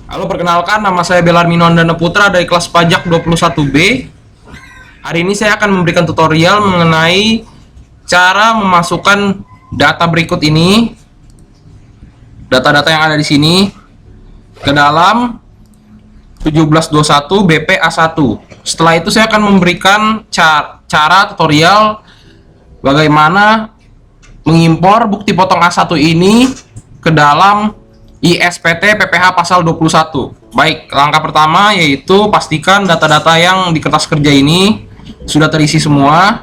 Halo, perkenalkan nama saya Belarmino Andana Putra dari kelas pajak 21B. Hari ini saya akan memberikan tutorial mengenai cara memasukkan data berikut ini, data-data yang ada di sini, ke dalam 1721 BPA1. Setelah itu saya akan memberikan cara tutorial bagaimana mengimpor bukti potong A1 ini ke dalam ISPT PPH pasal 21. Baik, langkah pertama yaitu pastikan data-data yang di kertas kerja ini sudah terisi semua.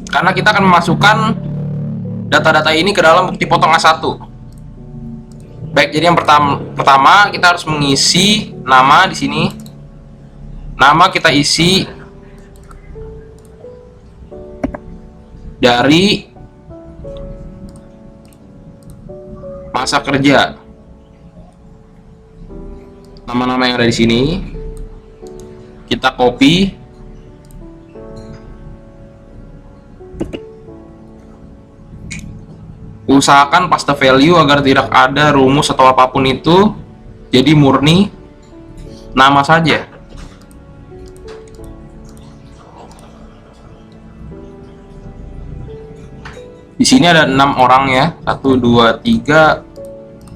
Karena kita akan memasukkan data-data ini ke dalam bukti potong A1. Baik, jadi yang pertama kita harus mengisi nama di sini. Nama kita isi dari masa kerja. Nama-nama yang ada di sini kita copy, usahakan paste value agar tidak ada rumus atau apapun itu, jadi murni nama saja. Di sini ada 6 orang ya. 1 2 3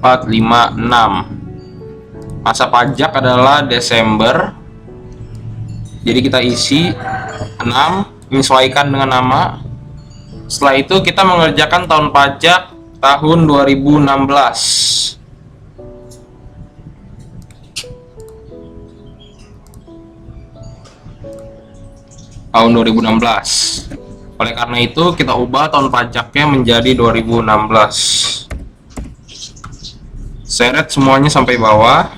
4 5 6. Masa pajak adalah Desember. Jadi kita isi 6, menyesuaikan dengan nama. Setelah itu kita mengerjakan tahun pajak tahun 2016. Tahun 2016. Oleh karena itu kita ubah tahun pajaknya menjadi 2016. Seret semuanya sampai bawah.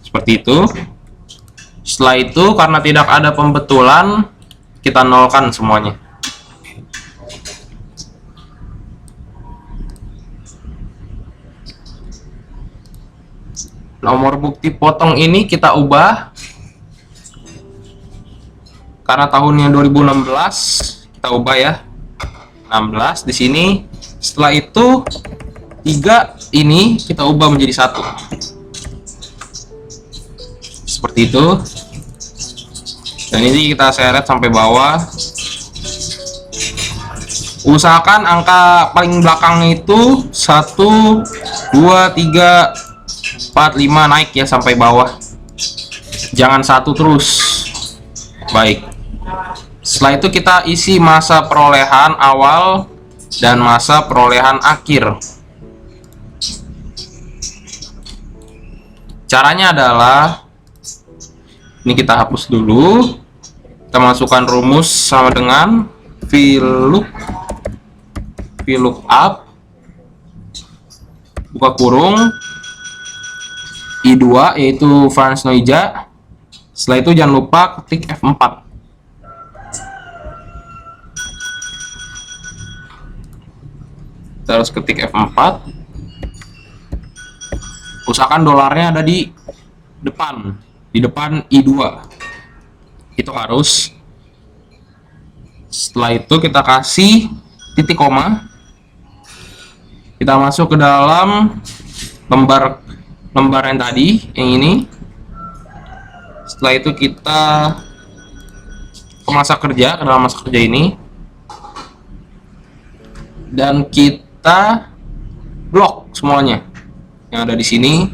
Seperti itu. Setelah itu karena tidak ada pembetulan, kita nolkan semuanya. Nomor bukti potong ini kita ubah. Karena tahunnya 2016, kita ubah ya. 16 di sini. Setelah itu 3 ini kita ubah menjadi 1. Seperti itu. Dan ini kita seret sampai bawah. Usahakan angka paling belakang itu 1 2 3 4 5 naik ya sampai bawah. Jangan 1 terus. Baik. Setelah itu kita isi masa perolehan awal dan masa perolehan akhir. Caranya adalah ini kita hapus dulu. Kita masukkan rumus sama dengan VLOOKUP buka kurung I2 yaitu Franz Noija. Setelah itu jangan lupa ketik F4. Kita harus ketik F4. Usahakan dolarnya ada di depan I2. Itu harus. Setelah itu kita kasih titik koma. Kita masuk ke dalam lembar yang tadi, yang ini. Setelah itu kita ke masa kerja, ke dalam masa kerja ini, dan kita blok semuanya yang ada di sini.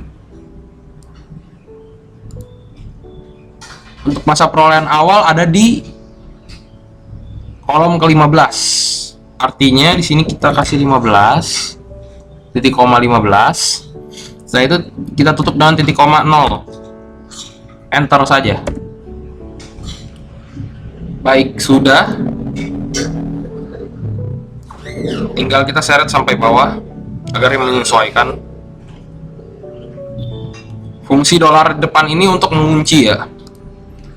Untuk masa perolehan awal ada di kolom ke-15. Artinya di sini kita kasih 15, titik koma 15. Setelah itu kita tutup dengan titik koma 0. Enter saja. Baik, sudah. Tinggal kita seret sampai bawah agar menyesuaikan. Fungsi dolar depan ini untuk mengunci ya.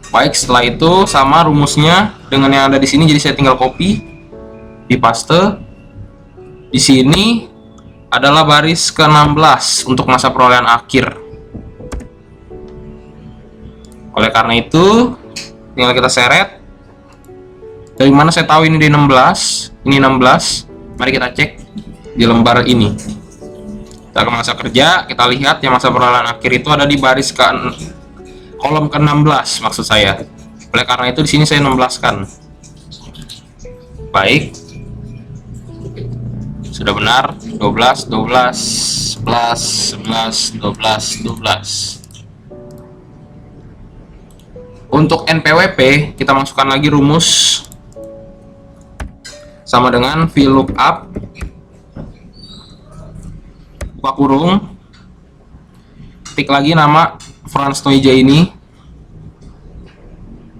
Baik, setelah itu sama rumusnya dengan yang ada di sini, jadi saya tinggal copy, di paste. Di sini adalah baris ke-16 untuk masa perolehan akhir. Oleh karena itu tinggal kita seret Dari mana saya tahu ini di 16? Ini 16. Mari kita cek di lembar ini. Kita ke masa kerja, kita lihat yang masa peralihan akhir itu ada di baris kolom ke-16 maksud saya. Oleh karena itu di sini saya 16 kan. Baik. Sudah benar. 12, 12, 11, 11, 12, 12. Untuk NPWP kita masukkan lagi rumus sama dengan VLOOKUP buka kurung, ketik lagi nama Franz Toija ini,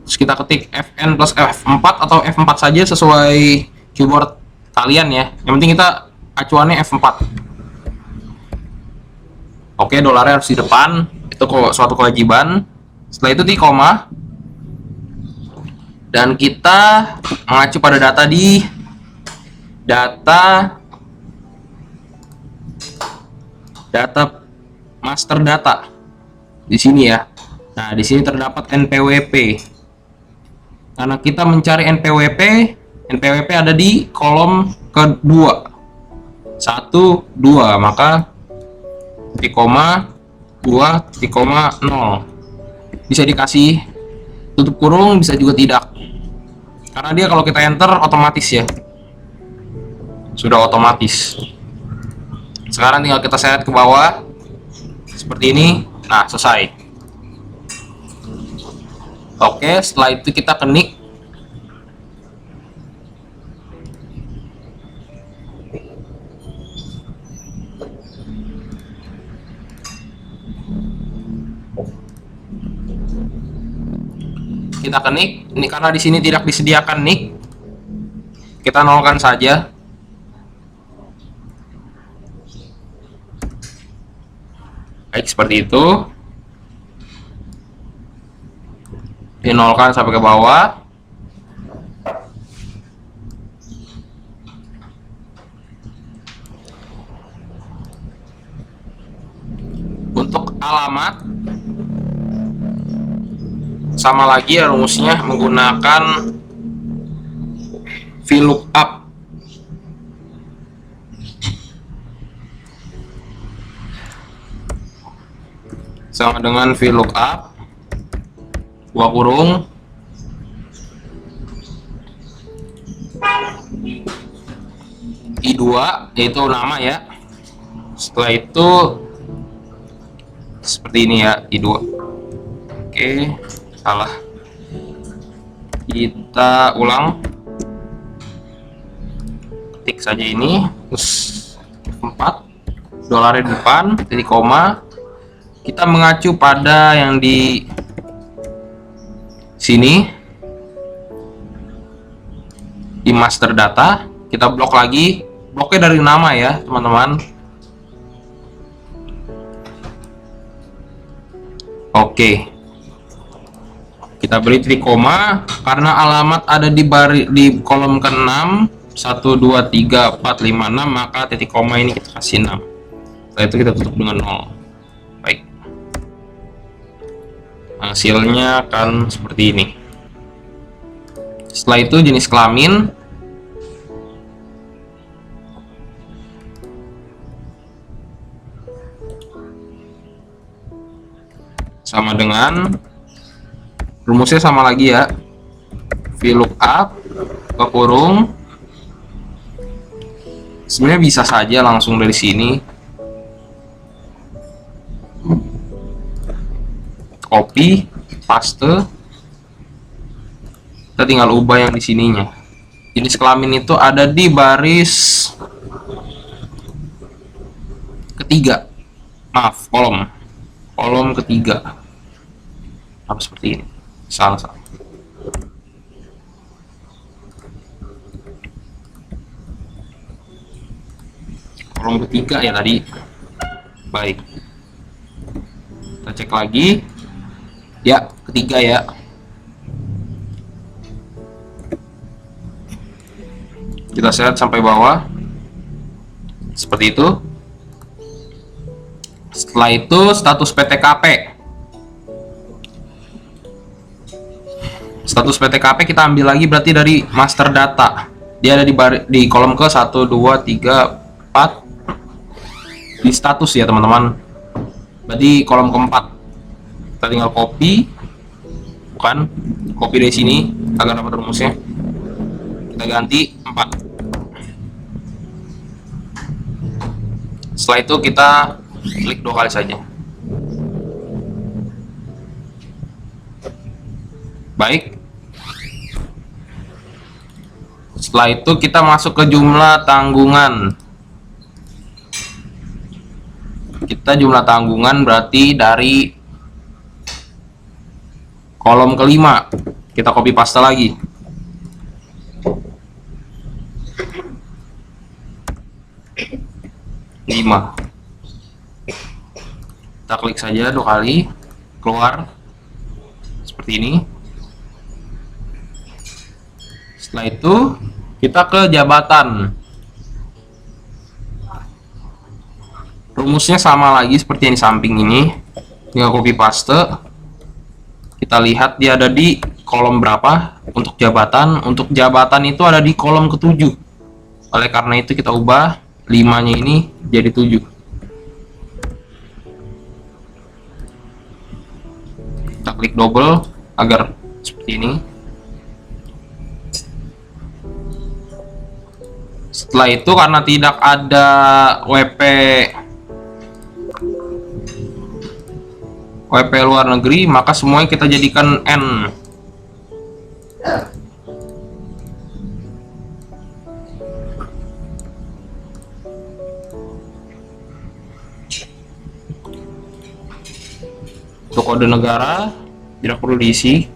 terus kita ketik Fn plus F4 atau F4 saja sesuai keyboard kalian ya, yang penting kita acuannya F4. Oke, dolarnya harus di depan, itu kok suatu kewajiban. Setelah itu di koma, dan kita mengacu pada data di data master data di sini ya. Nah, di sini terdapat NPWP. Karena kita mencari NPWP ada di kolom kedua 1, 2, maka titik koma 2 titik koma 0 bisa dikasih tutup kurung, bisa juga tidak, karena dia kalau kita enter otomatis ya, sudah otomatis. Sekarang tinggal kita set ke bawah seperti ini. Nah, selesai. Oke, setelah itu kita kenik. Kita kenik. Ini karena di sini tidak disediakan nick, kita nolkan saja. Baik, seperti itu. Dinolkan sampai ke bawah. Untuk alamat sama lagi ya rumusnya, menggunakan VLOOKUP. Sama dengan VLOOKUP buka kurung I2 yaitu nama ya. Setelah itu seperti ini ya, I2. Oke, salah. Kita ulang. Ketik saja ini, terus 4 dolarnya di depan, titik koma. Kita mengacu pada yang di sini di master data. Kita blok lagi, bloknya dari nama ya teman-teman. Oke, kita beri titik koma karena alamat ada di kolom ke-6 1 2 3 4 5 6, maka titik koma ini kita kasih 6. Setelah itu kita tutup dengan 0. Baik, hasilnya akan seperti ini. Setelah itu jenis kelamin, sama dengan rumusnya sama lagi ya, VLOOKUP buka kurung. Sebenarnya bisa saja langsung dari sini, copy paste, kita tinggal ubah yang di sininya. Jenis kelamin itu ada di baris ketiga, maaf, kolom ketiga. Apa seperti ini? Salah. Kolom ketiga ya tadi. Baik, kita cek lagi ya, ketiga ya. Kita set sampai bawah seperti itu. Setelah itu status PTKP. Status PTKP kita ambil lagi berarti dari master data. Dia ada di kolom ke 1, 2, 3, 4 di status ya teman-teman. Berarti kolom keempat. Kita tinggal copy, bukan copy dari sini agar dapat rumusnya. Kita ganti 4. Setelah itu kita klik 2 kali saja. Baik. Setelah itu kita masuk ke jumlah tanggungan. Kita jumlah tanggungan berarti dari kolom kelima. Kita copy paste lagi. Lima. Kita klik saja 2 kali, keluar seperti ini. Setelah itu kita ke jabatan. Rumusnya sama lagi seperti yang di samping ini. Tinggal copy paste. Kita lihat dia ada di kolom berapa untuk jabatan. Untuk jabatan itu ada di kolom ke-7. Oleh karena itu kita ubah 5-nya ini jadi 7. Kita klik double agar seperti ini. Setelah itu karena tidak ada WP luar negeri, maka semuanya kita jadikan N. Untuk kode negara tidak perlu diisi.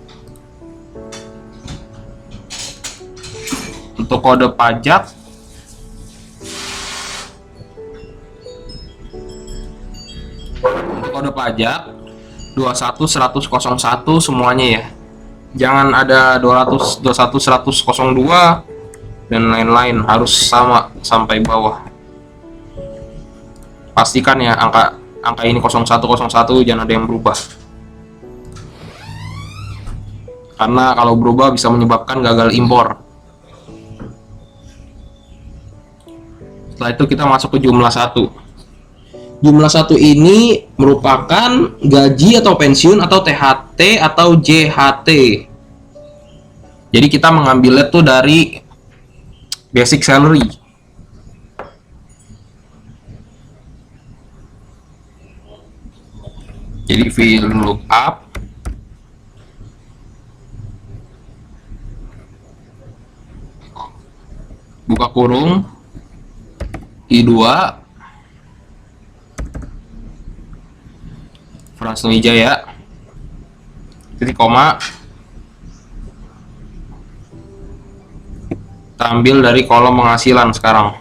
Untuk kode pajak kode pajak 21.100.01 semuanya ya. Jangan ada 200, 21, 100.02 dan lain-lain, harus sama sampai bawah. Pastikan ya angka ini 0101, jangan ada yang berubah. Karena kalau berubah bisa menyebabkan gagal impor. Setelah itu kita masuk ke jumlah 1. Jumlah 1 ini merupakan gaji atau pensiun atau THT atau JHT. Jadi kita mengambilnya tuh dari basic salary. Jadi VLOOKUP buka kurung I2 Frans Wijaya titik koma, kita ambil dari kolom penghasilan sekarang.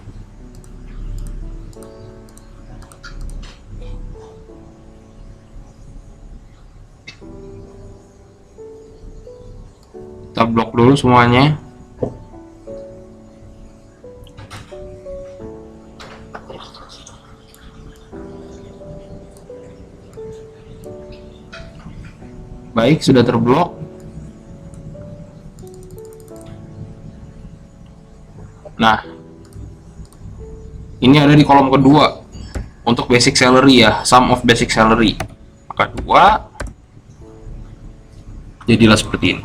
Kita blok dulu semuanya. Baik, sudah terblok. Nah, ini ada di kolom kedua untuk basic salary ya, sum of basic salary. Maka 2 jadilah seperti ini.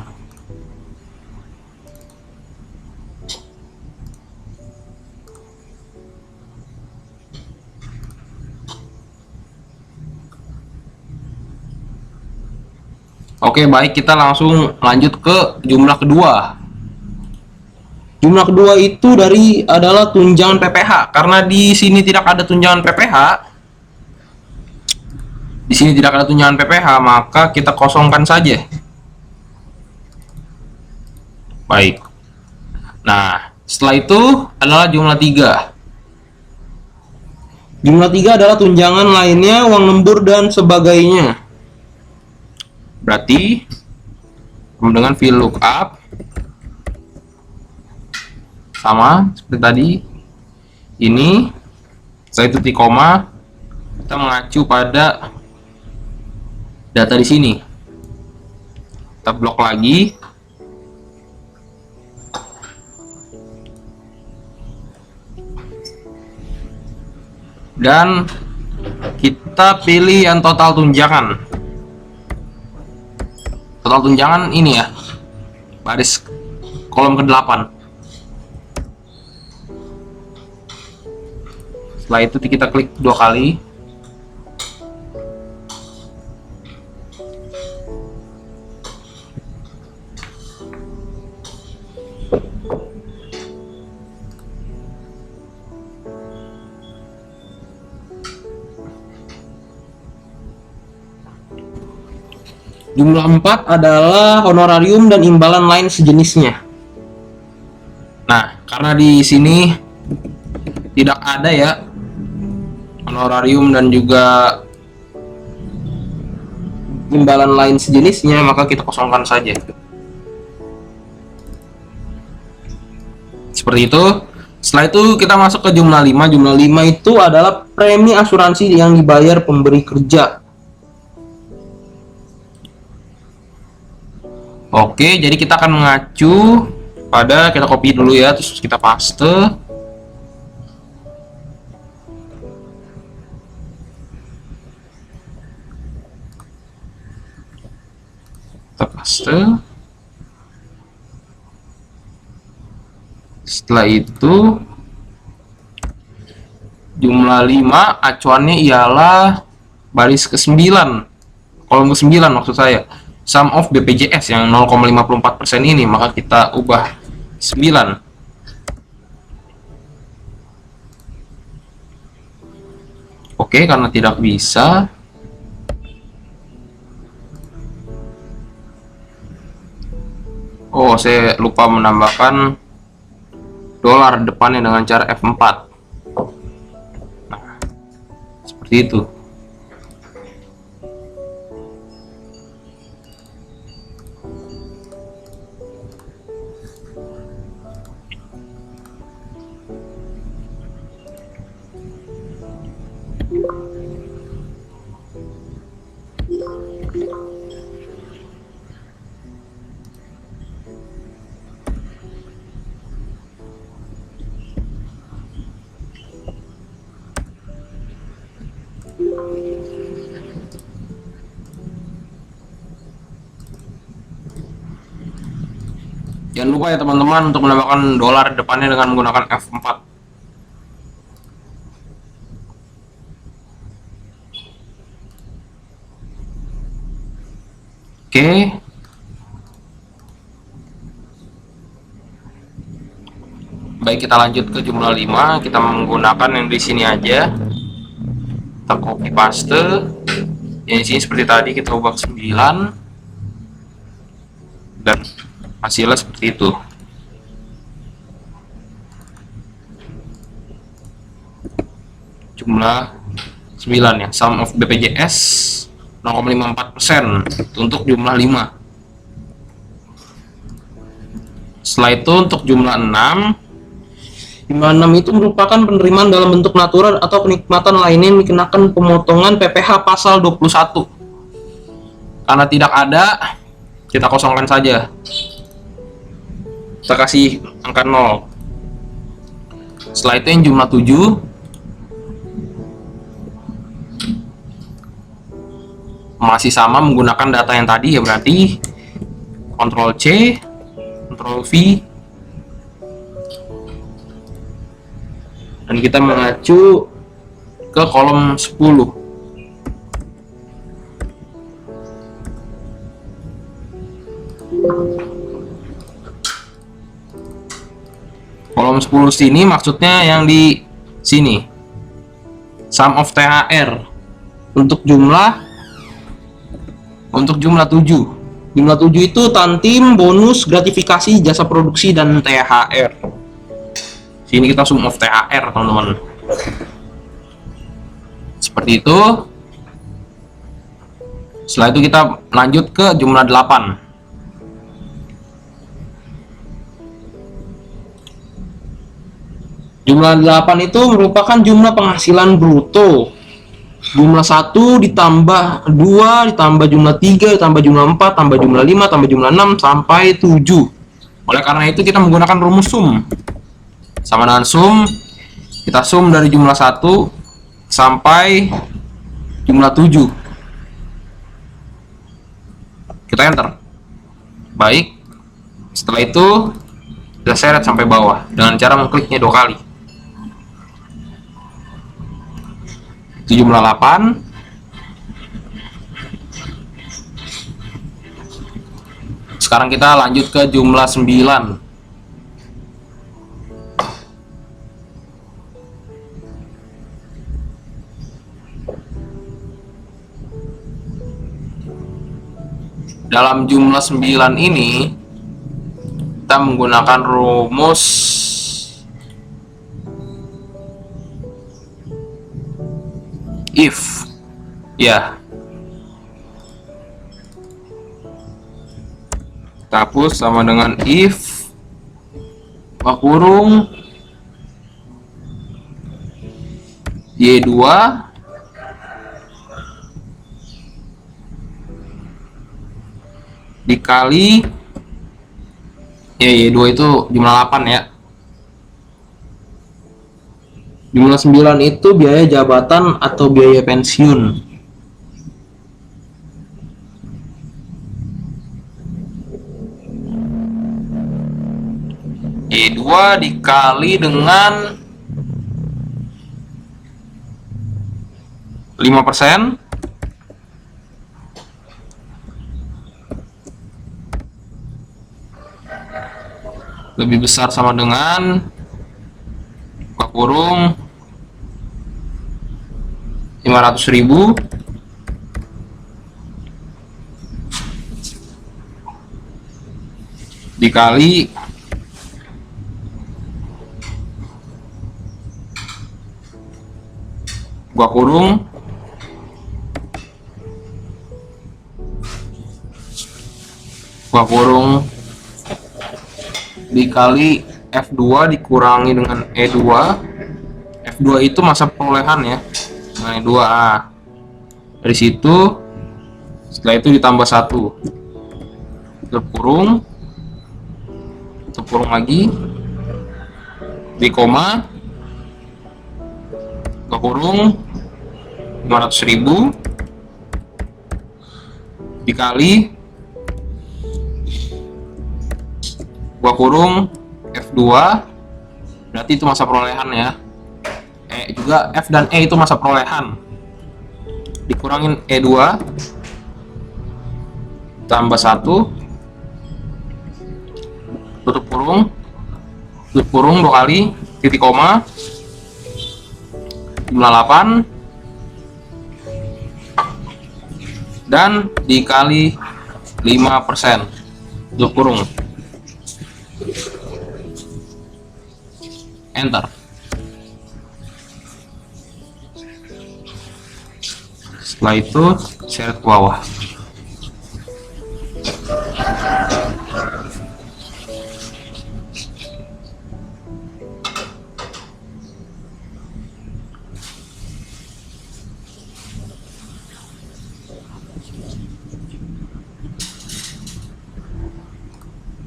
Oke, baik, kita langsung lanjut ke jumlah kedua. Jumlah kedua itu adalah tunjangan PPh. Karena di sini tidak ada tunjangan PPh. Di sini tidak ada tunjangan PPh, maka kita kosongkan saja. Baik. Nah, setelah itu adalah jumlah 3. Jumlah 3 adalah tunjangan lainnya, uang lembur dan sebagainya. Berarti dengan VLOOKUP sama seperti tadi ini, setelah itu titik koma, kita mengacu pada data di sini. Kita blok lagi dan kita pilih yang total tunjangan. Total tunjangan ini ya, baris kolom ke-8. Setelah itu kita klik 2 kali. Jumlah 4 adalah honorarium dan imbalan lain sejenisnya. Nah, karena di sini tidak ada ya honorarium dan juga imbalan lain sejenisnya, maka kita kosongkan saja. Seperti itu. Setelah itu kita masuk ke jumlah 5. Jumlah 5 itu adalah premi asuransi yang dibayar pemberi kerja. Oke, jadi kita akan mengacu pada, kita copy dulu ya, terus kita paste. Kita paste. Setelah itu jumlah 5 acuannya ialah baris ke-9, kolom ke-9 maksud saya. Sum of BPJS yang 0,54% ini, maka kita ubah 9. Oke, karena tidak bisa, saya lupa menambahkan dolar depannya dengan cara F4. Nah, seperti itu. Jangan lupa ya teman-teman untuk menambahkan dolar depannya dengan menggunakan F4. Oke. Baik, kita lanjut ke jumlah 5. Kita menggunakan yang di sini aja. Kita copy paste. Yang di sini seperti tadi, kita ubah 9. Dan hasilnya seperti itu. Jumlah 9 ya, sum of BPJS 0,54% untuk jumlah 5. Setelah itu untuk jumlah 6. Jumlah 6 itu merupakan penerimaan dalam bentuk natural atau kenikmatan lainnya yang dikenakan pemotongan PPh pasal 21. Karena tidak ada, kita kosongkan saja. Kita kasih angka 0. Setelah itu yang jumlah 7. Masih sama menggunakan data yang tadi ya, berarti Ctrl C, Ctrl V, dan kita mengacu ke kolom 10. Kolom 10 sini maksudnya yang di sini. Sum of THR untuk jumlah 7. Jumlah 7 itu tantim, bonus, gratifikasi, jasa produksi, dan THR. Sini kita sum of THR, teman-teman. Seperti itu. Setelah itu kita lanjut ke jumlah 8. Jumlah 8 itu merupakan jumlah penghasilan bruto. Jumlah 1 ditambah 2 ditambah jumlah 3 ditambah jumlah 4 tambah jumlah 5 tambah jumlah 6 sampai 7. Oleh karena itu kita menggunakan rumus sum. Sama dengan sum, kita sum dari jumlah 1 sampai jumlah 7. Kita enter. Baik. Setelah itu kita seret sampai bawah dengan cara mengkliknya 2 kali. Itu jumlah 8. Sekarang kita lanjut ke jumlah 9. Dalam jumlah 9 ini kita menggunakan rumus if, ya. Kita hapus sama dengan if buka kurung Y2 dikali ya Y2 itu jumlah 8 ya. Jumlah 9 itu biaya jabatan atau biaya pensiun. Y2 dikali dengan 5%. Lebih besar sama dengan buka kurung 500.000 dikali buka kurung dikali F2 dikurangi dengan E2. F2 itu masa perolehan ya, nah E2A. Dari situ setelah itu ditambah 1, tutup kurung lagi di koma buka kurung 500.000 dikali buka kurung F2, berarti itu masa perolehan ya. Juga F dan E itu masa perolehan, dikurangin E2 tambah 1, tutup kurung 2 kali titik koma jumlah 8 dan dikali 5%, tutup kurung, enter. Setelah itu seret ke bawah.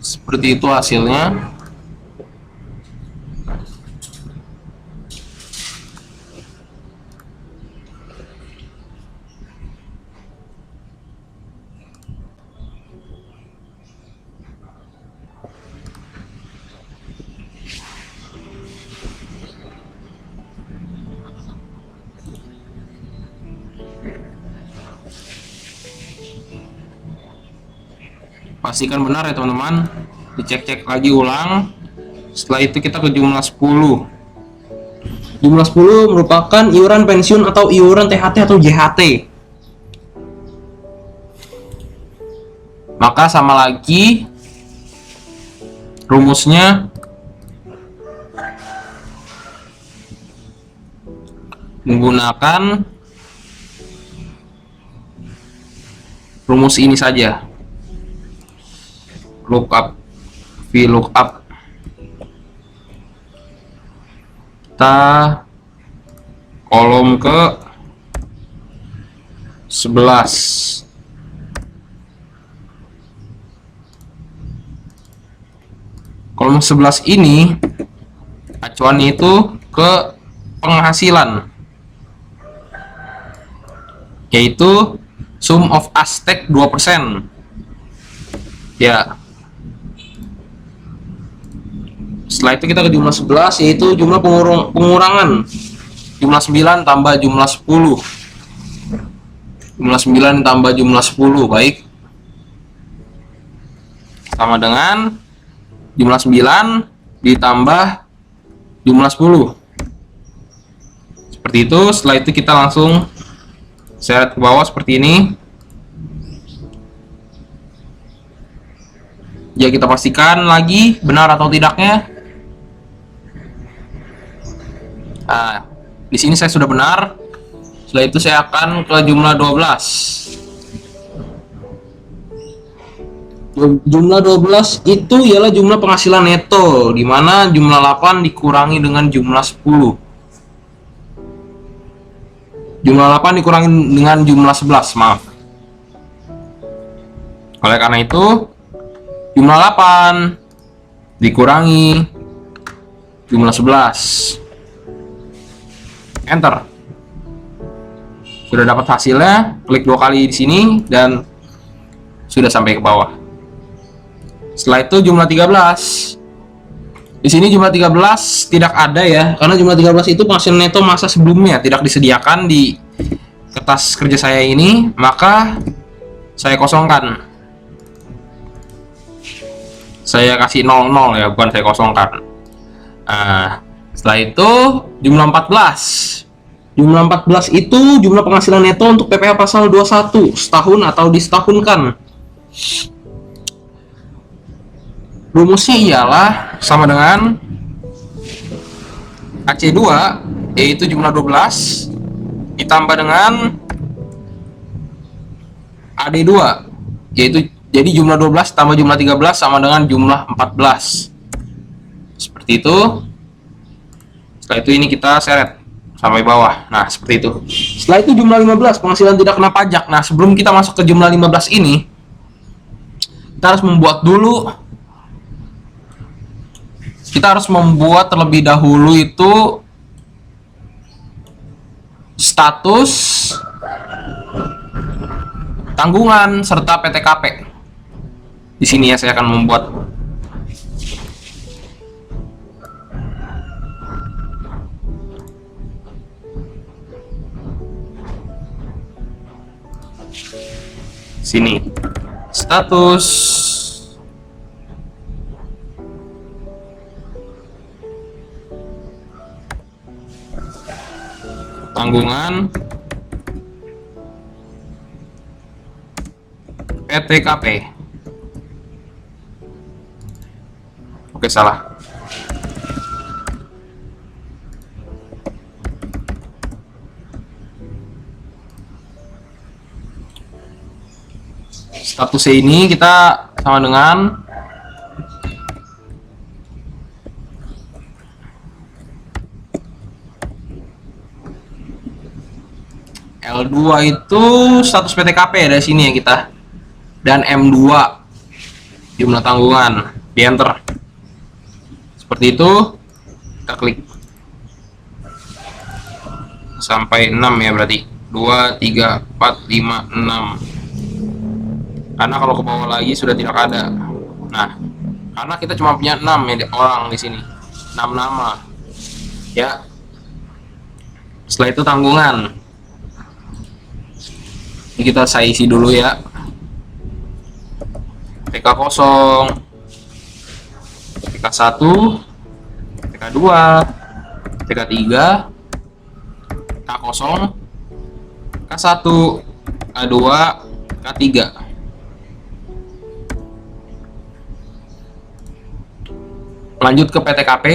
Seperti itu hasilnya. Pastikan benar ya teman-teman, dicek-cek lagi ulang. Setelah itu kita ke jumlah 10. Jumlah 10 merupakan iuran pensiun atau iuran THT atau JHT. Maka sama lagi rumusnya menggunakan rumus ini saja, lookup, VLOOKUP. Kita kolom ke 11. Kolom 11 ini acuannya itu ke penghasilan. yaitu sum of Aztec 2%. Ya. Setelah itu kita ke jumlah 11, yaitu jumlah pengurangan. Jumlah 9 tambah jumlah 10. Jumlah 9 tambah jumlah 10, baik. Sama dengan jumlah 9 ditambah jumlah 10. Seperti itu. Setelah itu kita langsung seret ke bawah seperti ini. Ya, kita pastikan lagi benar atau tidaknya. Nah, di sini saya sudah benar. Setelah itu saya akan ke jumlah 12. Jumlah 12 itu ialah jumlah penghasilan neto, di mana jumlah 8 dikurangi dengan jumlah 10. Jumlah 8 dikurangi dengan jumlah 11, maaf. Oleh karena itu, jumlah 8 dikurangi jumlah 11. Enter. Sudah dapat hasilnya, klik 2 kali di sini dan sudah sampai ke bawah. Setelah itu jumlah 13. Di sini jumlah 13 tidak ada ya, karena jumlah 13 itu penghasilan neto masa sebelumnya tidak disediakan di kertas kerja saya ini, maka saya kosongkan. Saya kasih 00 ya, bukan saya kosongkan. Nah, setelah itu jumlah 14. Jumlah 14 itu jumlah penghasilan neto untuk PPh pasal 21, setahun atau disetahunkan. Rumusnya ialah sama dengan AC2, yaitu jumlah 12 ditambah dengan AD2, yaitu jadi jumlah 12 tambah jumlah 13 sama dengan jumlah 14. Seperti itu. Setelah itu ini kita seret sampai bawah. Nah, seperti itu. Setelah itu jumlah 15, penghasilan tidak kena pajak. Nah, sebelum kita masuk ke jumlah 15 ini, kita harus membuat terlebih dahulu itu status tanggungan serta PTKP. Di sini ya saya akan membuat. Sini status tanggungan PTKP. Oke, salah. Statusnya ini kita sama dengan L2 itu status PTKP dari sini ya kita, dan M2 jumlah tanggungan, di enter. Seperti itu, kita klik sampai 6 ya, berarti 2, 3, 4, 5, 6. Karena kalau ke bawah lagi sudah tidak ada. Nah, karena kita cuma punya 6 ya orang di sini, 6 nama ya. Setelah itu tanggungan ini kita saya isi dulu ya. TK0, TK1, TK2, TK3, K0, K1, K2, K3. Lanjut ke PTKP.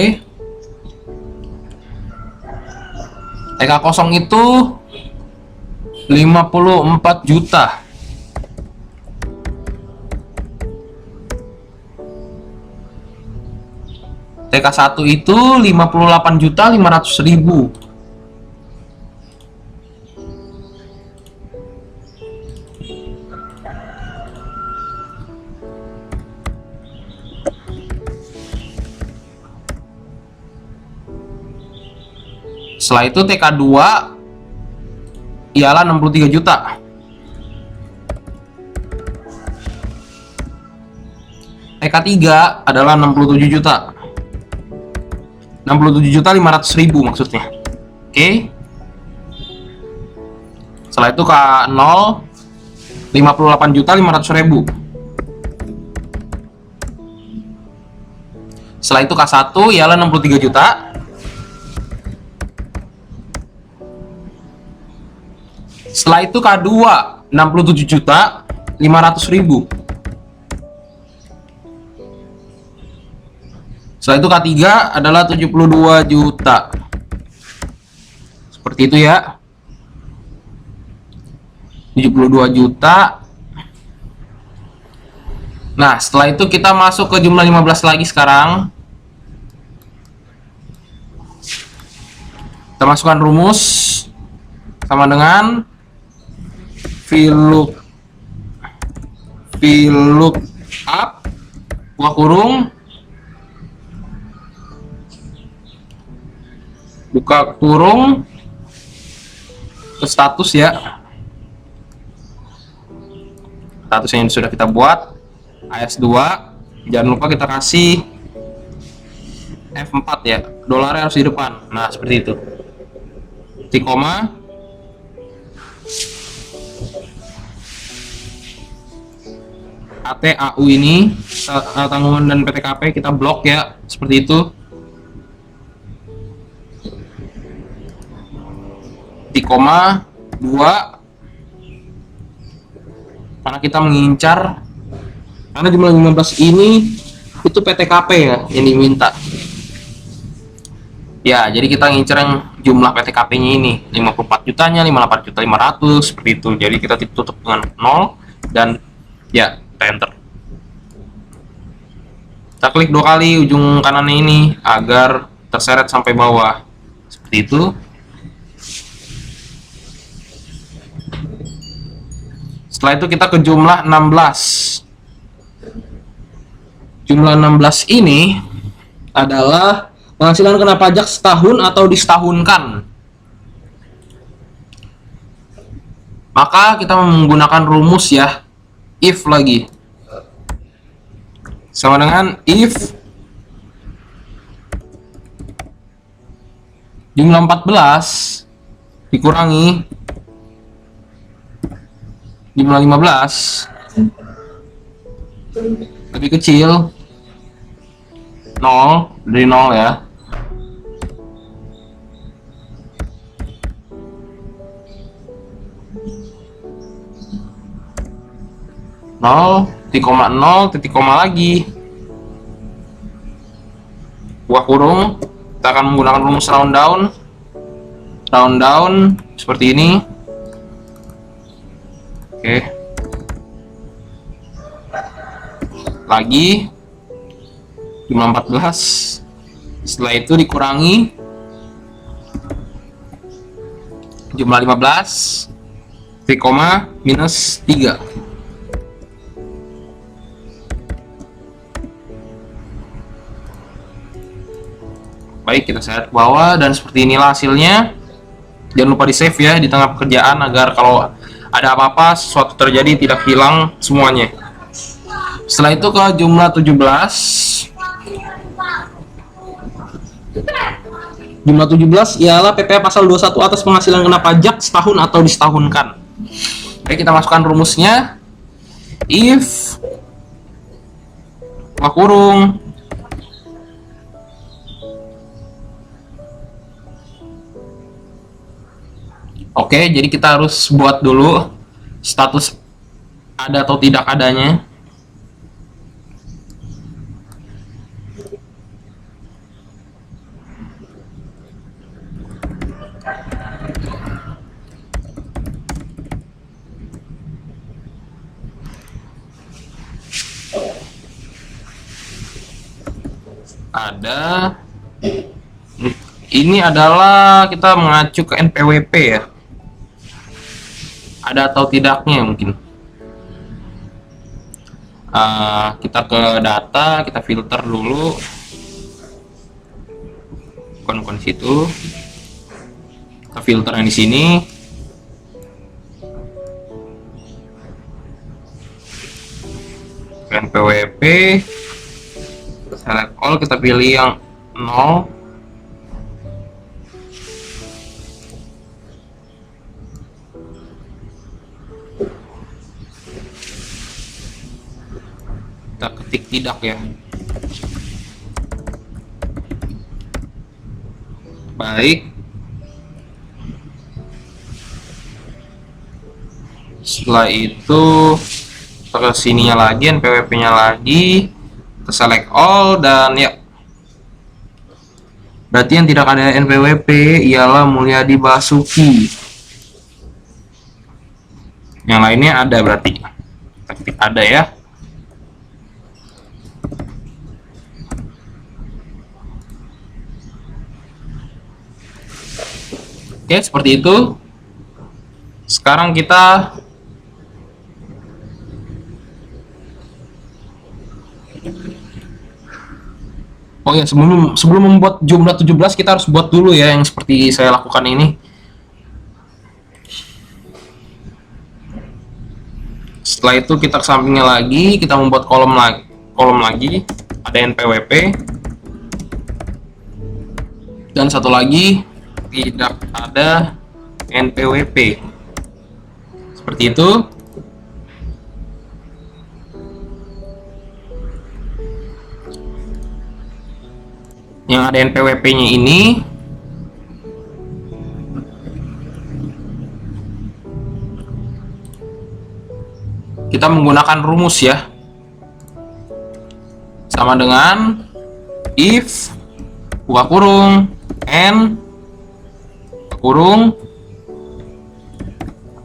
TK0 itu 54 juta. TK1 itu 58.500.000. Setelah itu TK2 ialah 63 juta. TK3 adalah 67 juta. 67 juta 500 ribu maksudnya. Oke. Setelah itu K0 58 juta 500 ribu. Setelah itu K1 ialah 63 juta. Setelah itu K2 67 juta 500 ribu. Setelah itu K3 adalah 72 juta. Seperti itu ya. 72 juta. Nah, setelah itu kita masuk ke jumlah 15 lagi sekarang. Kita masukkan rumus sama dengan VLOOKUP buka kurung buka kurung ke status ya, status yang sudah kita buat AS2. Jangan lupa kita kasih F4 ya, dolarnya harus di depan. Nah seperti itu, titik koma, ATAU ini tanggungan dan PTKP kita blok ya, seperti itu. Titik koma 2, karena kita mengincar, karena jumlah 15 ini itu PTKP ya yang diminta ya, jadi kita ngincar yang jumlah PTKP nya ini 54 jutanya, 58 juta 500 seperti itu. Jadi kita tutup dengan 0 dan ya kita enter. Kita klik 2 kali ujung kanannya ini agar terseret sampai bawah seperti itu. Setelah itu kita ke jumlah 16. Jumlah 16 ini adalah penghasilan kena pajak setahun atau disetahunkan. Maka kita menggunakan rumus ya, if lagi. Sama dengan if jumlah 14 dikurangi jumlah 15 lebih kecil 0 dari 0 ya. Titik koma 0, titik koma lagi, buah kurung. Kita akan menggunakan rumus round down seperti ini. Oke. Lagi jumlah 14. Setelah itu dikurangi jumlah 15, titik koma minus 3. Baik, kita seret ke bawah dan seperti inilah hasilnya. Jangan lupa di save ya di tengah pekerjaan agar kalau ada apa-apa sesuatu terjadi tidak hilang semuanya. Setelah itu ke jumlah 17. Jumlah 17 ialah PPh pasal 21 atas penghasilan kena pajak setahun atau disetahunkan. Baik, kita masukkan rumusnya. If buka kurung oke, jadi kita harus buat dulu status ada atau tidak adanya. Ada. Ini adalah kita mengacu ke NPWP ya. Ada atau tidaknya mungkin. Kita ke data, kita filter dulu. Bukan situ. Kita filter yang di sini. NPWP, select all, kita pilih yang 0. Kita ketik tidak ya. Baik. Setelah itu kita ke sininya lagi, NPWP-nya lagi, kita select all, dan ya, berarti yang tidak ada NPWP ialah Mulyadi Basuki. Yang lainnya ada berarti. Kita ketik ada ya. Oke, seperti itu. Sekarang kita ya, sebelum membuat jumlah 17 kita harus buat dulu ya yang seperti saya lakukan ini. Setelah itu kita ke sampingnya lagi, kita membuat kolom lagi, ada NPWP. Dan satu lagi, tidak ada NPWP. Seperti itu. Yang ada NPWP-nya ini kita menggunakan rumus ya, sama dengan if buka kurung n buka kurung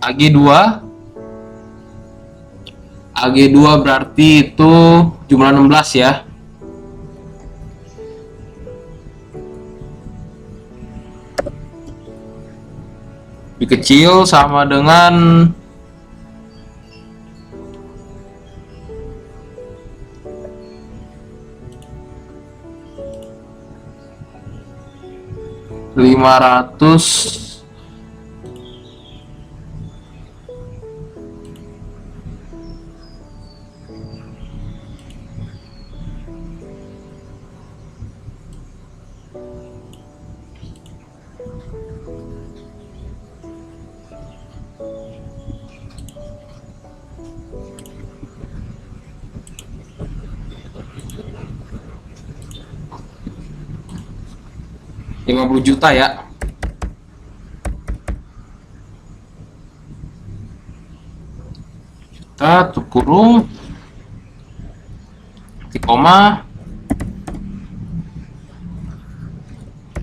AG2 berarti itu jumlah 16 ya. Lebih kecil sama dengan .500. $50 juta ya. Juta tuh kurung koma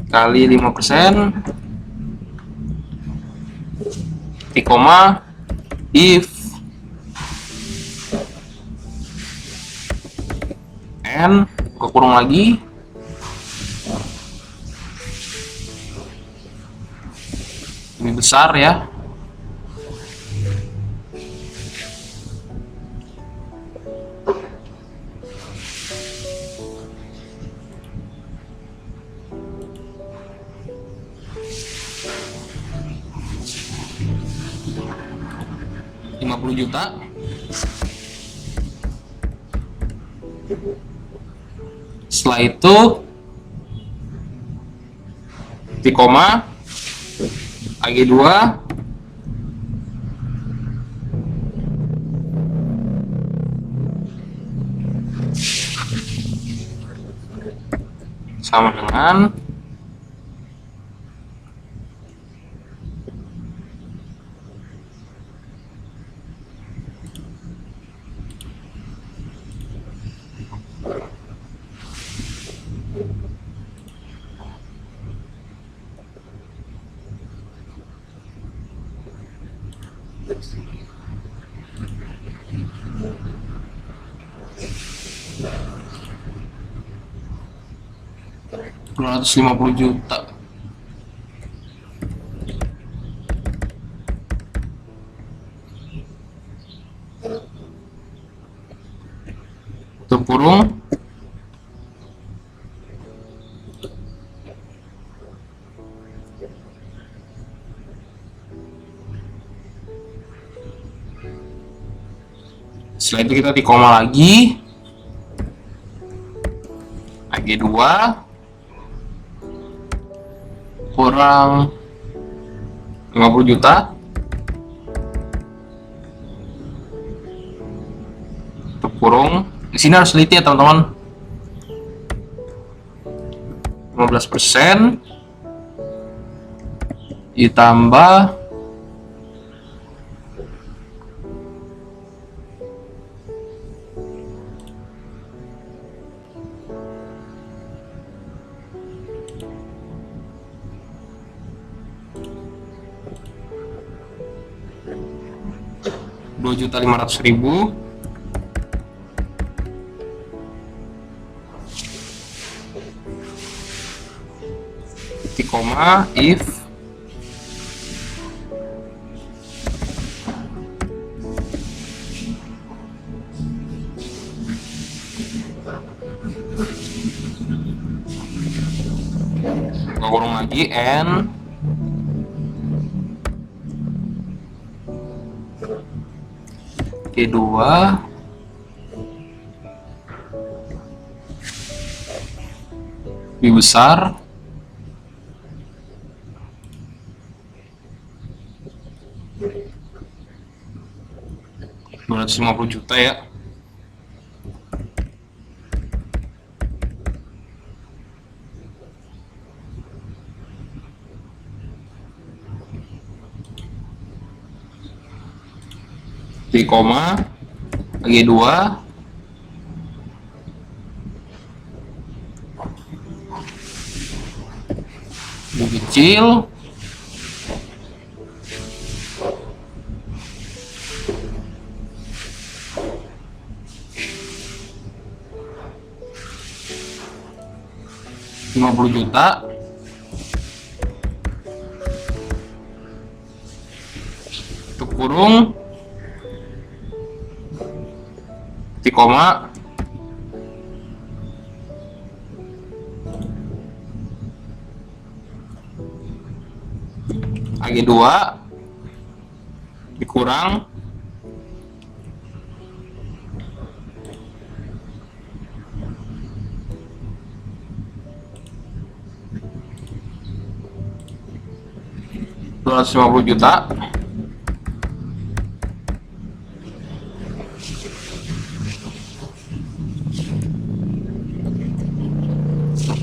kali 5% koma if n buka kurung lagi ini besar ya. $50 juta. Setelah itu koma AG2 sama dengan $250 juta. Tutup kurung. Setelah itu kita di koma lagi. AG2 kurang 50 juta tutup kurung. Di sini harus teliti ya teman-teman. 15% ditambah 2.500.000 titik koma if kurung lagi n kedua lebih besar $250 juta ya. Di koma AG2 lebih kecil $50 juta tutup kurung titik koma AG2 dikurang $250 juta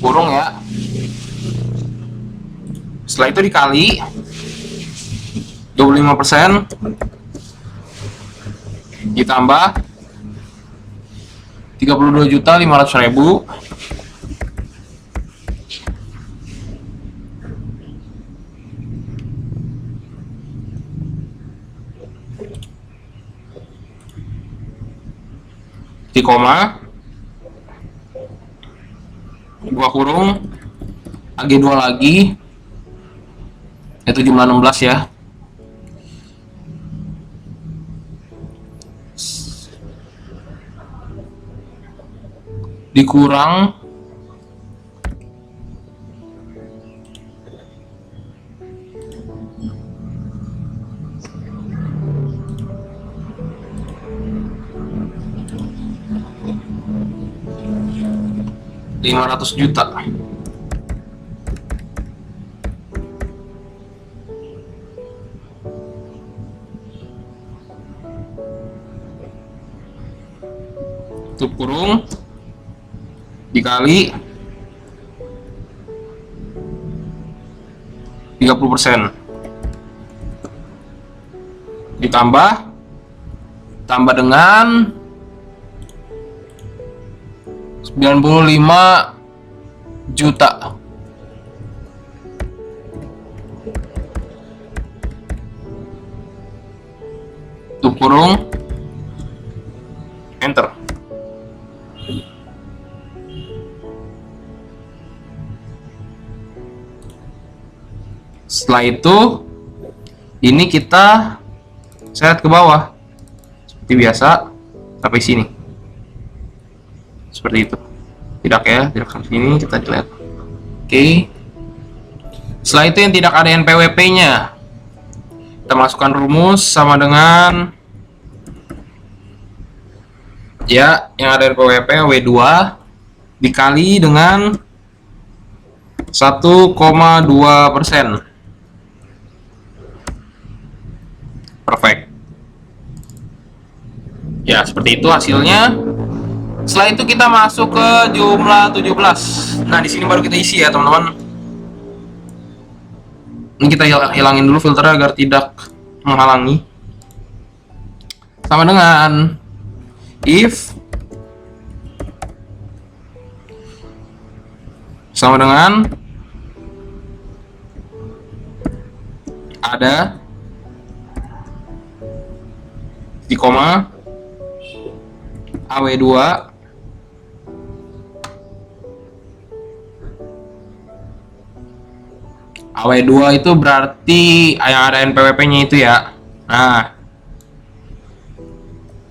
kurung ya. Setelah itu dikali 25% ditambah 32.500.000 di koma 2 kurung AG2 lagi itu jumlah 16 ya. Dikurang $500 juta. Tutup kurung dikali 30% ditambah dengan 95 juta. Tutup kurung enter. Setelah itu ini kita set ke bawah seperti biasa sampai sini seperti itu. Tidak ya, tidak ke sini kita delete. Oke. Setelah itu yang tidak ada NPWP nya kita masukkan rumus sama dengan ya yang ada NPWP W2 dikali dengan 1,2%. Perfect. Ya, seperti itu hasilnya. Setelah itu kita masuk ke jumlah 17. Nah, di sini baru kita isi ya, teman-teman. Ini kita hilangin dulu filternya agar tidak menghalangi. Sama dengan if sama dengan ada di koma AW2 AW2 itu berarti yang ada NPWP-nya itu ya. Nah,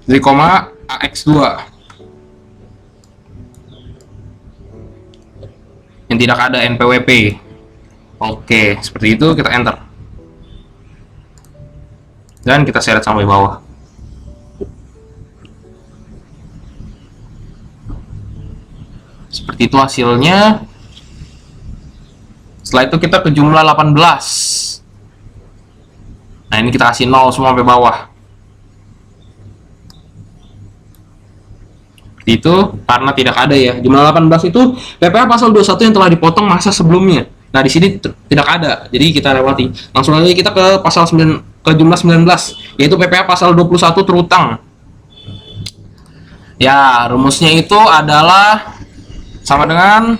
di koma AX2 yang tidak ada NPWP. Oke, seperti itu, kita enter dan kita seret sampai bawah. Seperti itu hasilnya. Setelah itu kita ke jumlah 18. Nah, ini kita kasih 0 semua sampai bawah. Itu karena tidak ada ya. Jumlah 18 itu PPh pasal 21 yang telah dipotong masa sebelumnya. Nah, di sini tidak ada. Jadi kita lewati. Langsung aja kita ke pasal 9, ke jumlah 19, yaitu PPh pasal 21 terutang. Ya, rumusnya itu adalah sama dengan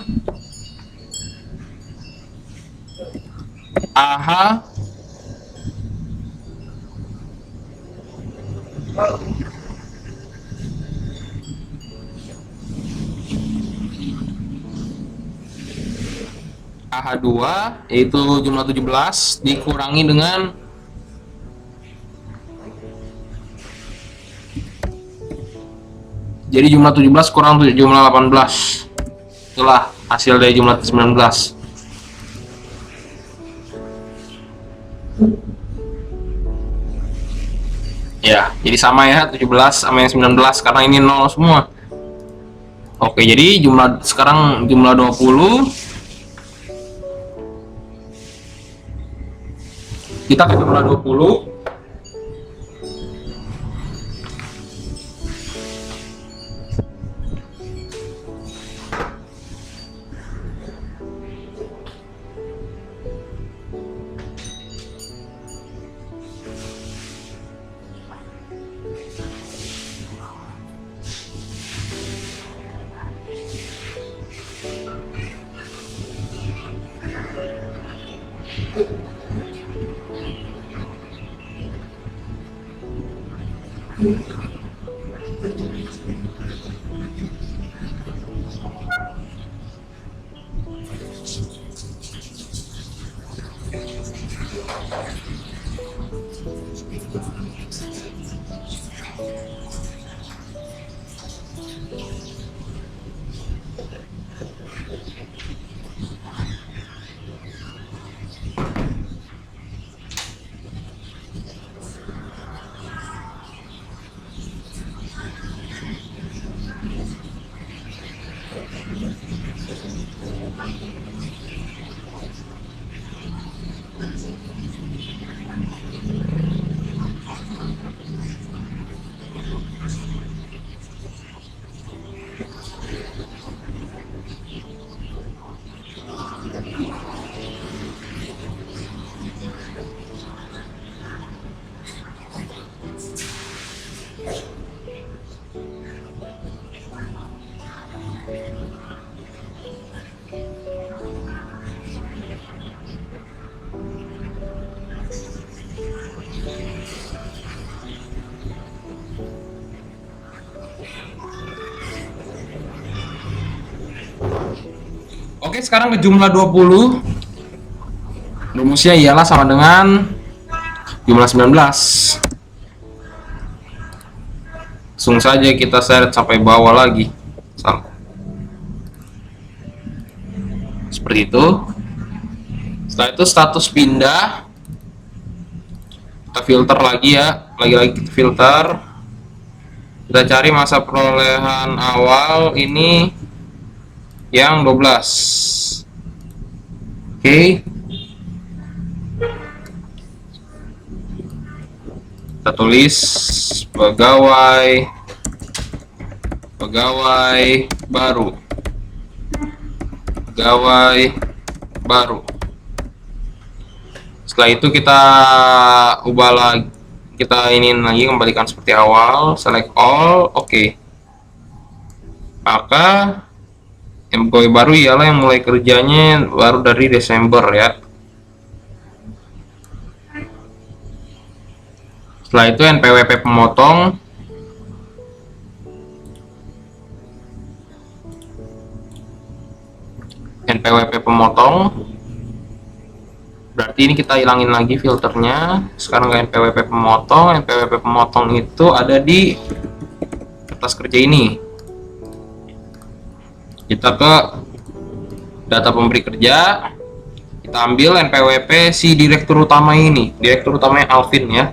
AH AH2 yaitu jumlah 17 dikurangi dengan jadi jumlah 17 kurang jumlah 18. Itulah hasil dari jumlah 19. Ya, jadi sama ya 17 sama yang 19 karena ini 0 semua. Oke, jadi jumlah sekarang jumlah 20. Kita ke jumlah 20. Oke, sekarang ke jumlah 20. Rumusnya ialah sama dengan jumlah 19. Langsung saja kita seret sampai bawah lagi. Seperti itu. Setelah itu status pindah. Kita filter lagi ya. Lagi-lagi kita filter. Kita cari masa perolehan awal ini yang 12. Oke. Kita tulis pegawai baru. Setelah itu kita ubah lagi, kita iniin lagi, kembalikan seperti awal, select all, oke. Maka pegawai baru ialah yang mulai kerjanya baru dari Desember ya. Setelah itu NPWP pemotong. Berarti ini kita hilangin lagi filternya. Sekarang ke NPWP pemotong. NPWP pemotong itu ada di kertas kerja ini. Kita ke data pemberi kerja, kita ambil NPWP si direktur utama ini. Direktur utamanya Alvin ya.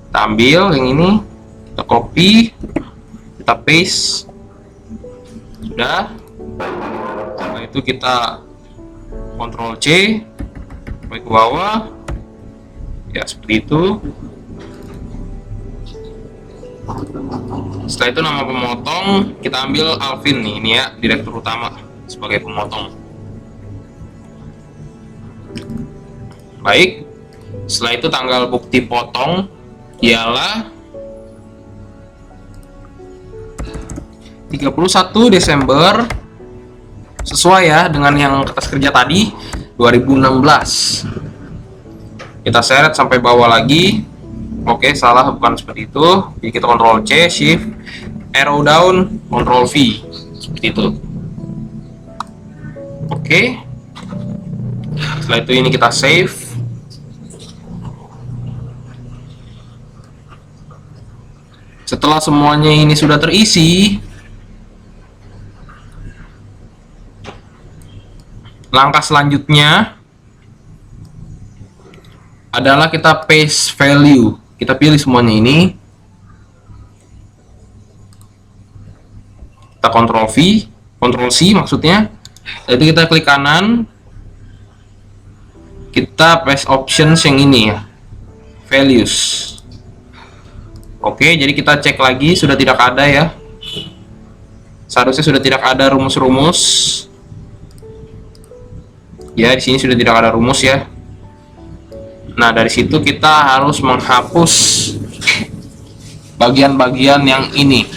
Kita ambil yang ini, kita copy, kita paste. Sudah. Setelah itu kita Ctrl C, sampai ke bawah ya, seperti itu. Setelah itu nama pemotong kita ambil Alvin nih, ini ya, direktur utama sebagai pemotong. Baik, setelah itu tanggal bukti potong ialah 31 Desember, sesuai ya dengan yang kertas kerja tadi, 2016. Kita seret sampai bawah lagi. Oke, salah, bukan seperti itu. Jadi kita Ctrl C, Shift, arrow down, Ctrl V, seperti itu. Oke. Setelah itu ini kita save. Setelah semuanya ini sudah terisi, langkah selanjutnya adalah kita paste value. Kita pilih semuanya ini, kita Ctrl V, Ctrl C maksudnya. Jadi kita klik kanan, kita paste options yang ini ya, values. Oke, jadi kita cek lagi, sudah tidak ada ya. Seharusnya sudah tidak ada rumus-rumus. Ya, di sini sudah tidak ada rumus ya. Nah, dari situ kita harus menghapus bagian-bagian yang ini.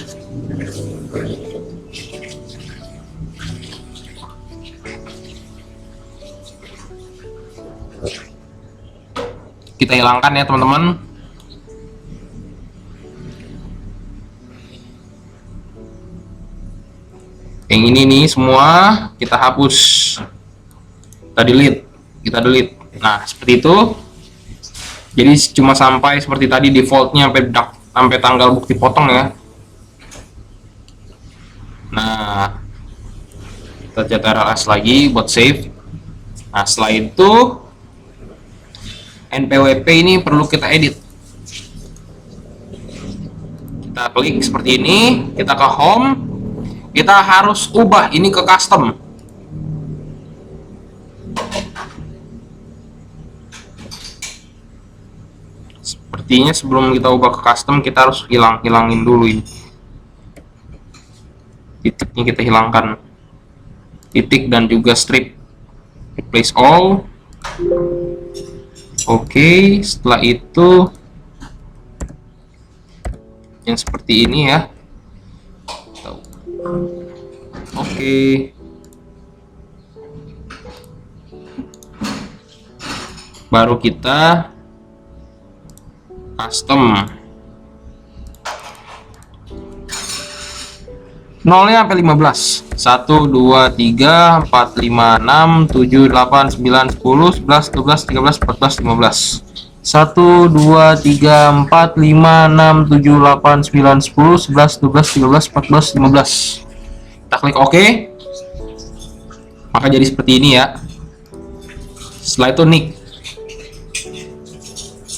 Kita hilangkan ya, teman-teman. Yang ini nih semua kita hapus. Kita delete. Nah, seperti itu. Jadi cuma sampai seperti tadi defaultnya sampai tanggal bukti potong ya. Nah, kita CTRL-S lagi buat save. Nah, setelah itu NPWP ini perlu kita edit. Kita klik seperti ini, kita ke home, kita harus ubah ini ke custom. Sepertinya sebelum kita ubah ke custom, kita harus hilangin dulu ini. Titiknya kita hilangkan. Titik dan juga strip. Replace all. Oke, setelah itu yang seperti ini ya. Oke. Baru kita custom. Nolnya sampai 15. 1 2 3 4 5 6 7 8 9 10 11 12 13 14 15. 1 2 3 4 5 6 7 8 9 10 11 12 13 14 15. Kita klik OK. Maka jadi seperti ini ya. Setelah itu nick.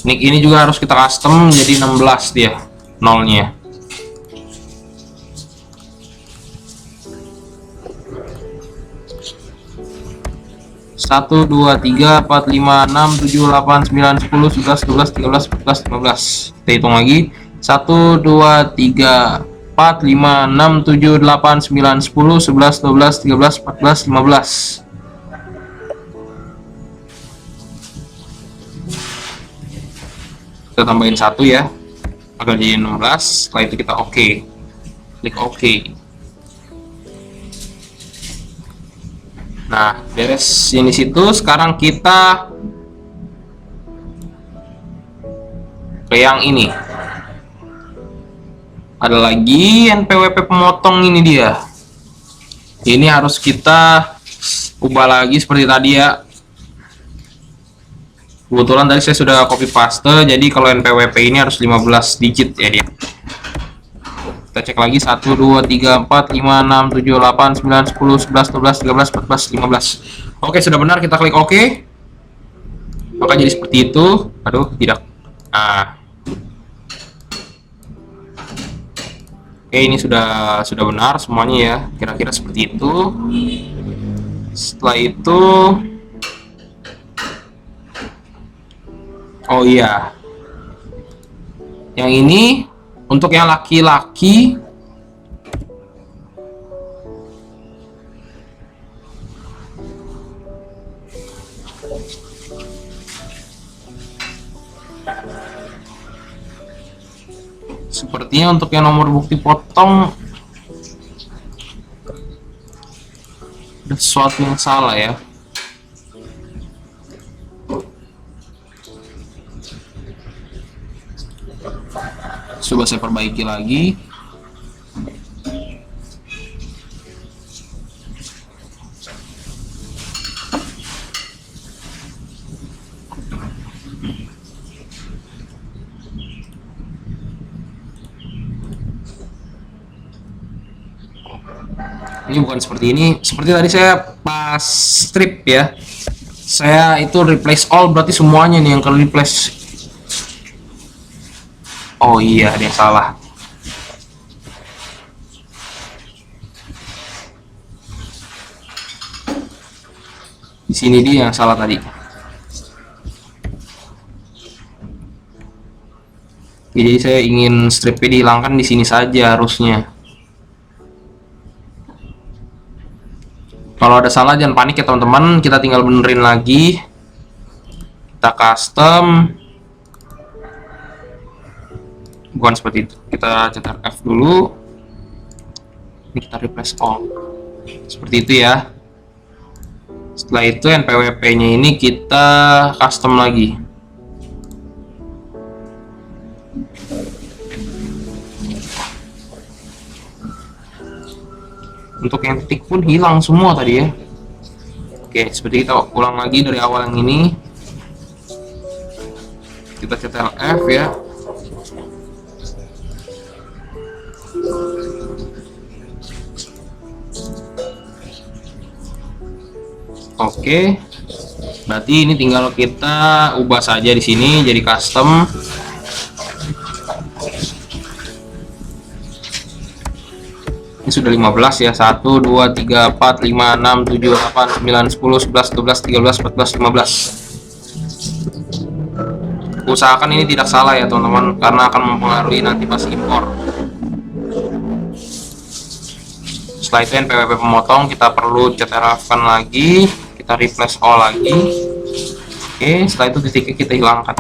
Nick ini juga harus kita custom jadi 16 dia nolnya. 1 2 3 4 5 6 7 8 9 10 11 12 13 14 15. Kita hitung lagi. 1 2 3 4 5 6 7 8 9 10 11 12 13 14 15. Kita tambahin 1 ya, agar jadi 16. Setelah itu kita oke, klik oke. Nah, beres ini situ. Sekarang kita ke yang ini. Ada lagi NPWP pemotong, ini dia. Ini harus kita ubah lagi seperti tadi ya. Kebetulan tadi saya sudah copy paste, jadi kalau NPWP ini harus 15 digit ya dia. Kita cek lagi 1 2 3 4 5 6 7 8 9 10 11 12 13 14 15. Oke, sudah benar, kita klik oke. Maka jadi seperti itu. Aduh, tidak. Nah. Oke, ini sudah benar semuanya ya. Kira-kira seperti itu. Setelah itu, oh iya, yang ini untuk yang laki-laki sepertinya untuk yang nomor bukti potong ada sesuatu yang salah ya. Coba saya perbaiki lagi. Ini bukan seperti ini. Seperti tadi saya pas strip ya, saya itu replace all, berarti semuanya nih yang ke replace. Oh iya, ada yang salah. Di sini dia yang salah tadi. Jadi saya ingin stripnya dihilangkan di sini saja harusnya. Kalau ada salah jangan panik ya teman-teman, kita tinggal benerin lagi. Kita custom. Bukan seperti itu. Kita cetak F dulu. Ini kita replace all. Seperti itu ya. Setelah itu NPWP-nya ini kita custom lagi. Untuk yang titik pun hilang semua tadi ya. Oke, seperti kita ulang lagi dari awal yang ini. Kita cetak F ya. Oke, berarti ini tinggal kita ubah saja di sini jadi custom. Ini sudah 15 ya. 1 2 3 4 5 6 7 8 9 10 11 12 13 14 15. Usahakan ini tidak salah ya teman-teman, karena akan mempengaruhi nanti pas impor. Setelah itu NPWP pemotong kita perlu ceterafkan lagi. Kita replace all lagi. Oke, setelah itu titiknya kita hilangkan.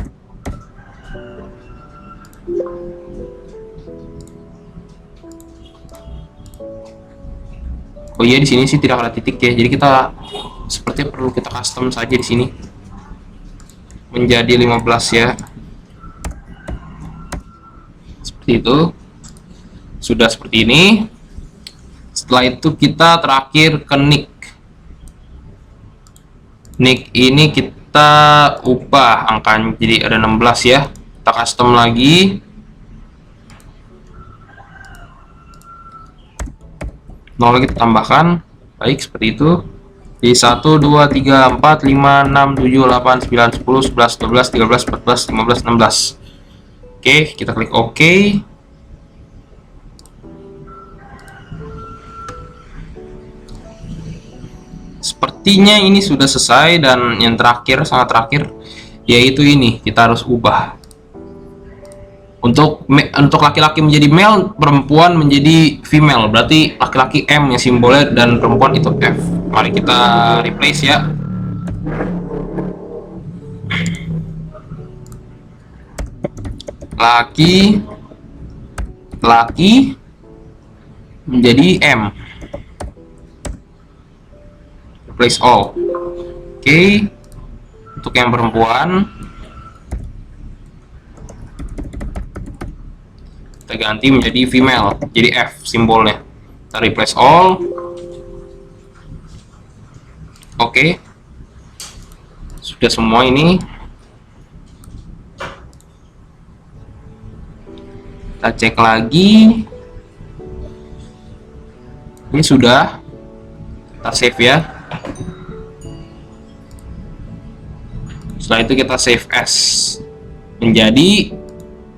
Oh iya, di sini sih tidak ada titik ya. Jadi kita sepertinya perlu kita custom saja di sini. Menjadi 15 ya. Seperti itu. Sudah seperti ini. Setelah itu kita terakhir ke nick. Nick ini kita ubah angkanya jadi ada 16 ya. Kita custom lagi. 0 lagi kita tambahkan. Baik, seperti itu. Di 1 2 3 4 5 6 7 8 9 10 11 12 13 14 15 16. Oke, kita klik OK. Sepertinya ini sudah selesai, dan yang terakhir, sangat terakhir, yaitu ini kita harus ubah. Untuk laki-laki menjadi male, perempuan menjadi female. Berarti laki-laki M yang simbolnya dan perempuan itu F. Mari kita replace ya. Laki menjadi M. Replace all. Oke. Untuk yang perempuan kita ganti menjadi female, jadi F simbolnya. Kita replace all. Oke. Sudah semua ini. Kita cek lagi. Ini sudah. Kita save ya. Setelah itu kita save as menjadi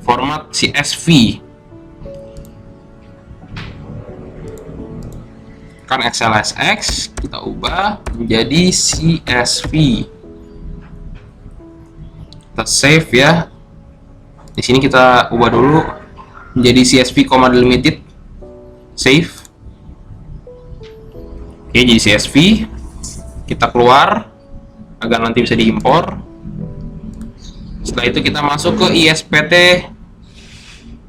format CSV. Kan XLSX, kita ubah menjadi CSV. Kita save ya. Di sini kita ubah dulu menjadi CSV, delimited. Save. Oke, jadi CSV. Kita keluar agar nanti bisa diimpor. Setelah itu kita masuk ke ISPT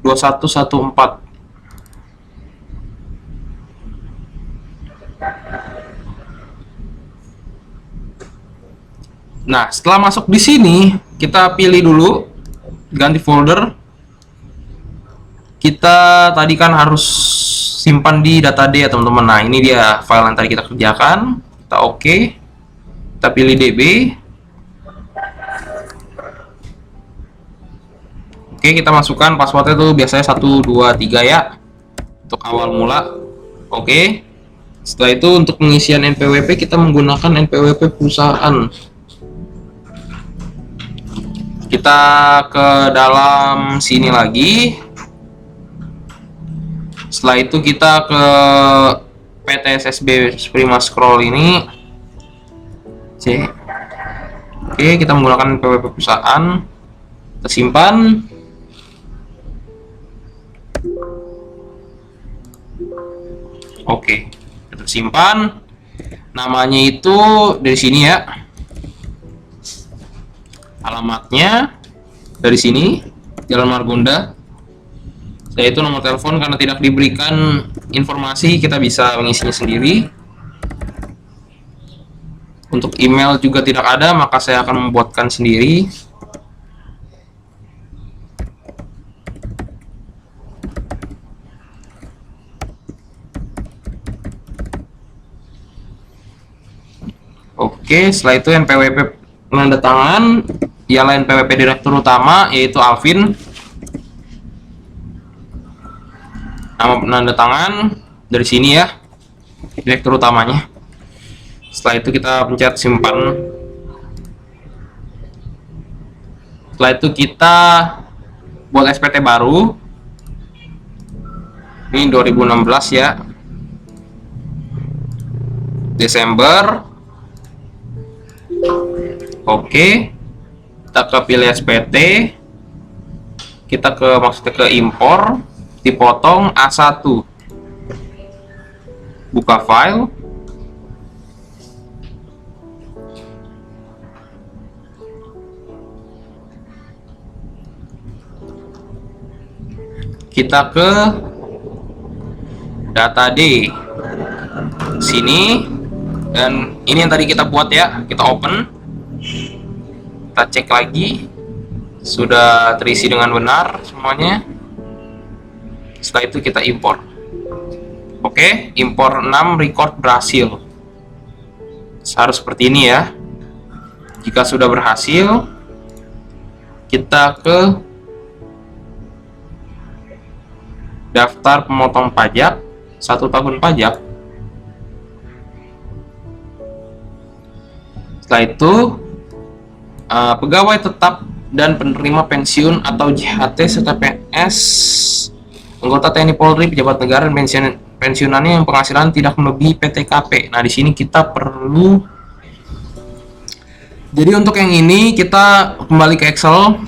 2114. Nah, setelah masuk di sini, kita pilih dulu ganti folder. Kita tadi kan harus simpan di data D ya teman-teman. Nah, ini dia file yang tadi kita kerjakan. Kita oke. Kita pilih DB. Oke, kita masukkan passwordnya tuh biasanya 1, 2, 3 ya, untuk awal mula. Oke. Setelah itu untuk pengisian NPWP kita menggunakan NPWP perusahaan. Kita ke dalam sini lagi. Setelah itu kita ke PTSSB Prima Scroll ini. C. Oke, kita menggunakan NPWP perusahaan. Kita simpan. Oke, kita simpan. Namanya itu dari sini ya. Alamatnya dari sini, Jalan Margonda. Saya itu nomor telepon karena tidak diberikan informasi, kita bisa mengisinya sendiri. Untuk email juga tidak ada, maka saya akan membuatkan sendiri. Oke, setelah itu NPWP penanda tangan ialah NPWP direktur utama, yaitu Alvin. Nama penanda tangan dari sini ya, direktur utamanya. Setelah itu kita pencet simpan. Setelah itu kita buat SPT baru. Ini 2016 ya, Desember. Oke, kita ke pilih SPT, kita maksudnya ke impor, dipotong A1, buka file, kita ke data D sini, dan ini yang tadi kita buat ya, kita open. Kita cek lagi sudah terisi dengan benar semuanya. Setelah itu kita impor. Oke, impor 6 record berhasil. Harus seperti ini ya. Jika sudah berhasil, kita ke daftar pemotong pajak 1 tahun pajak. Setelah itu pegawai tetap dan penerima pensiun atau JHT serta PNS, anggota TNI Polri, pejabat negara, dan pensiunannya yang penghasilan tidak melebihi PTKP. Nah, di sini kita perlu, jadi untuk yang ini kita kembali ke Excel.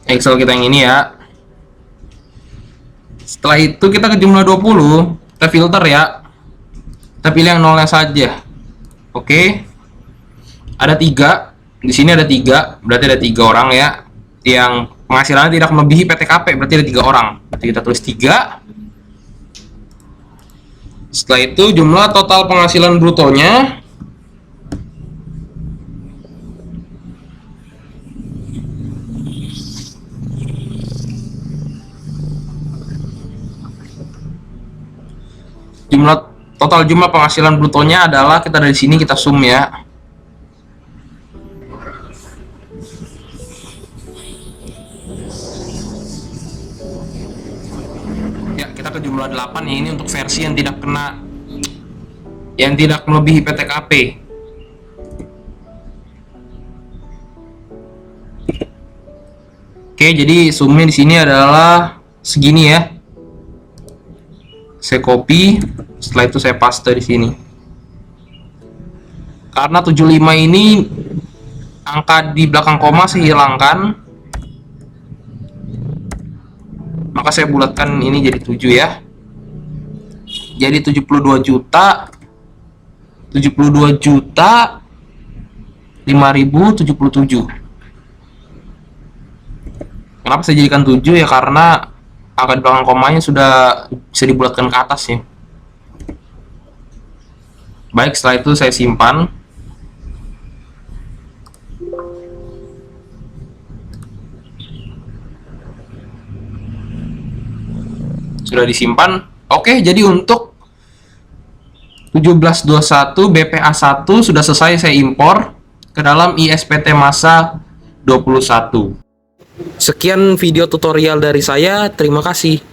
Excel kita yang ini ya. Setelah itu kita ke jumlah 20, kita filter ya. Kita pilih yang nolnya saja. Oke. Ada 3. Di sini ada 3, berarti ada 3 orang ya. Yang penghasilannya tidak melebihi PTKP, berarti ada 3 orang. Berarti kita tulis 3. Setelah itu jumlah total penghasilan brutonya total jumlah penghasilan brutonya adalah, kita dari sini kita sum ya. Ya, kita ke jumlah 8 ya, ini untuk versi yang tidak kena, yang tidak melebihi PTKP. Oke, jadi sumnya di sini adalah segini ya. Saya copy, setelah itu saya paste di sini. Karena 75 ini angka di belakang koma saya hilangkan, maka saya bulatkan ini jadi 7 ya. Jadi 72 juta 5.077. Kenapa saya jadikan 7 ya, karena angka di belakang komanya sudah bisa dibulatkan ke atas ya. Baik, setelah itu saya simpan. Sudah disimpan. Oke, jadi untuk 1721 BPA1 sudah selesai saya impor ke dalam ISPT masa 21. Sekian video tutorial dari saya, terima kasih.